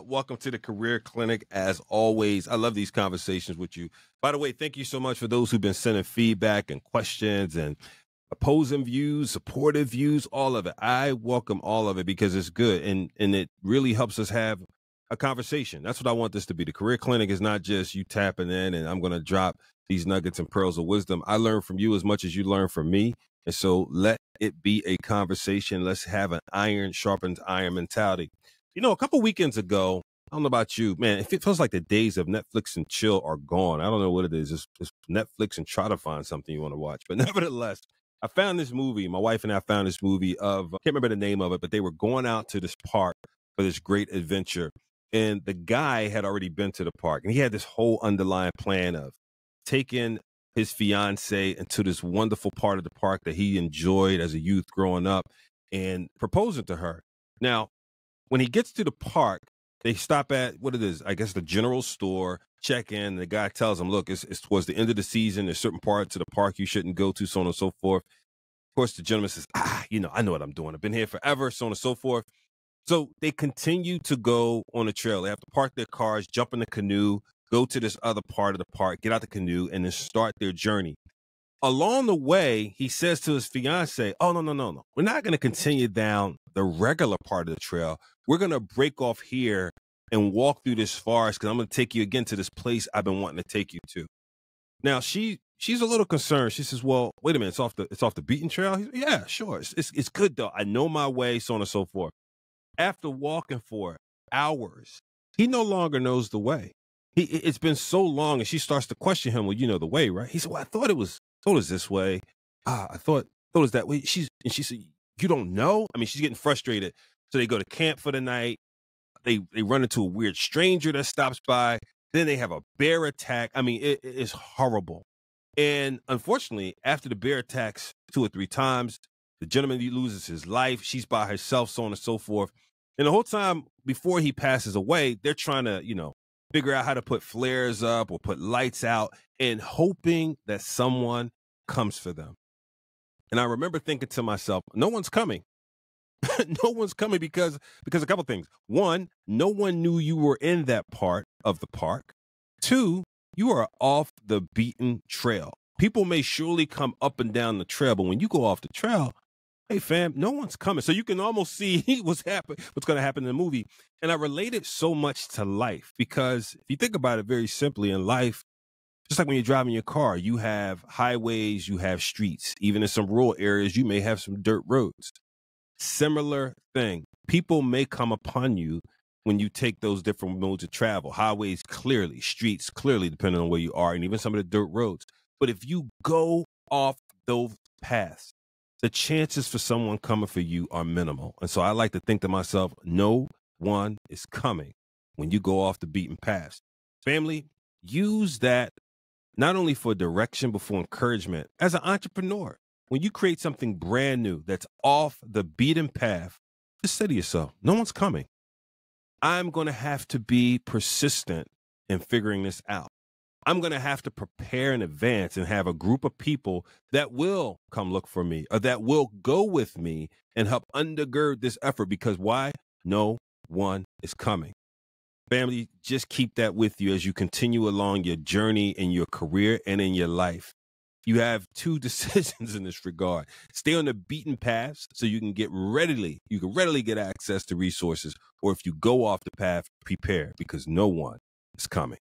Welcome to the Career Clinic. As always, I love these conversations with you. By the way, thank you so much for those who've been sending feedback and questions and opposing views, supportive views, all of it. I welcome all of it because it's good and it really helps us have a conversation. That's what I want this to be. The Career Clinic is not just you tapping in and I'm going to drop these nuggets and pearls of wisdom. I learn from you as much as you learn from me. And so let it be a conversation. Let's have an iron sharpens iron mentality. You know, a couple weekends ago, I don't know about you, man, it feels like the days of Netflix and chill are gone. I don't know what it is. It's Netflix and try to find something you want to watch. But nevertheless, I found this movie. My wife and I found this movie of, I can't remember the name of it, but they were going out to this park for this great adventure. And the guy had already been to the park. And he had this whole underlying plan of taking his fiance into this wonderful part of the park that he enjoyed as a youth growing up and proposing to her. Now, when he gets to the park, they stop at what it is, I guess the general store, check in. The guy tells him, look, it's towards the end of the season. There's certain parts of the park you shouldn't go to, so on and so forth. Of course, the gentleman says, I know what I'm doing. I've been here forever, so on and so forth. So they continue to go on the trail. They have to park their cars, jump in the canoe, go to this other part of the park, get out the canoe, and then start their journey. Along the way, he says to his fiance, oh, no. We're not going to continue down the regular part of the trail. We're going to break off here and walk through this forest because I'm going to take you again to this place I've been wanting to take you to. Now, she's a little concerned. She says, well, wait a minute. It's off the beaten trail? Yeah, sure. It's good, though. I know my way, so on and so forth. After walking for hours, he no longer knows the way. It's been so long, and she starts to question him. Well, you know the way, right? He said, well, I thought it was this way. I thought it was that way. She said, you don't know? I mean, she's getting frustrated. So they go to camp for the night. They run into a weird stranger that stops by. Then they have a bear attack. I mean, it is horrible. And unfortunately, after the bear attacks 2 or 3 times, the gentleman loses his life. She's by herself, so on and so forth. And the whole time before he passes away, they're trying to, figure out how to put flares up or put lights out and hoping that someone comes for them. And I remember thinking to myself, no one's coming. No one's coming because a couple things. One, no one knew you were in that part of the park. 2, you are off the beaten trail. People may surely come up and down the trail, but when you go off the trail, hey, fam, no one's coming. So you can almost see what's going to happen in the movie. And I relate it so much to life because if you think about it very simply in life, just like when you're driving your car, you have highways, you have streets. Even in some rural areas, you may have some dirt roads. Similar thing. People may come upon you when you take those different modes of travel. Highways clearly, streets clearly, depending on where you are, and even some of the dirt roads. But if you go off those paths, the chances for someone coming for you are minimal. And so I like to think to myself, no one is coming when you go off the beaten path. Family, use that not only for direction, but for encouragement. As an entrepreneur, when you create something brand new that's off the beaten path, just say to yourself, no one's coming. I'm going to have to be persistent in figuring this out. I'm going to have to prepare in advance and have a group of people that will come look for me or that will go with me and help undergird this effort because why? No one is coming. Family, just keep that with you as you continue along your journey in your career and in your life. You have 2 decisions in this regard. Stay on the beaten paths so you can readily get access to resources, or if you go off the path, prepare because no one is coming.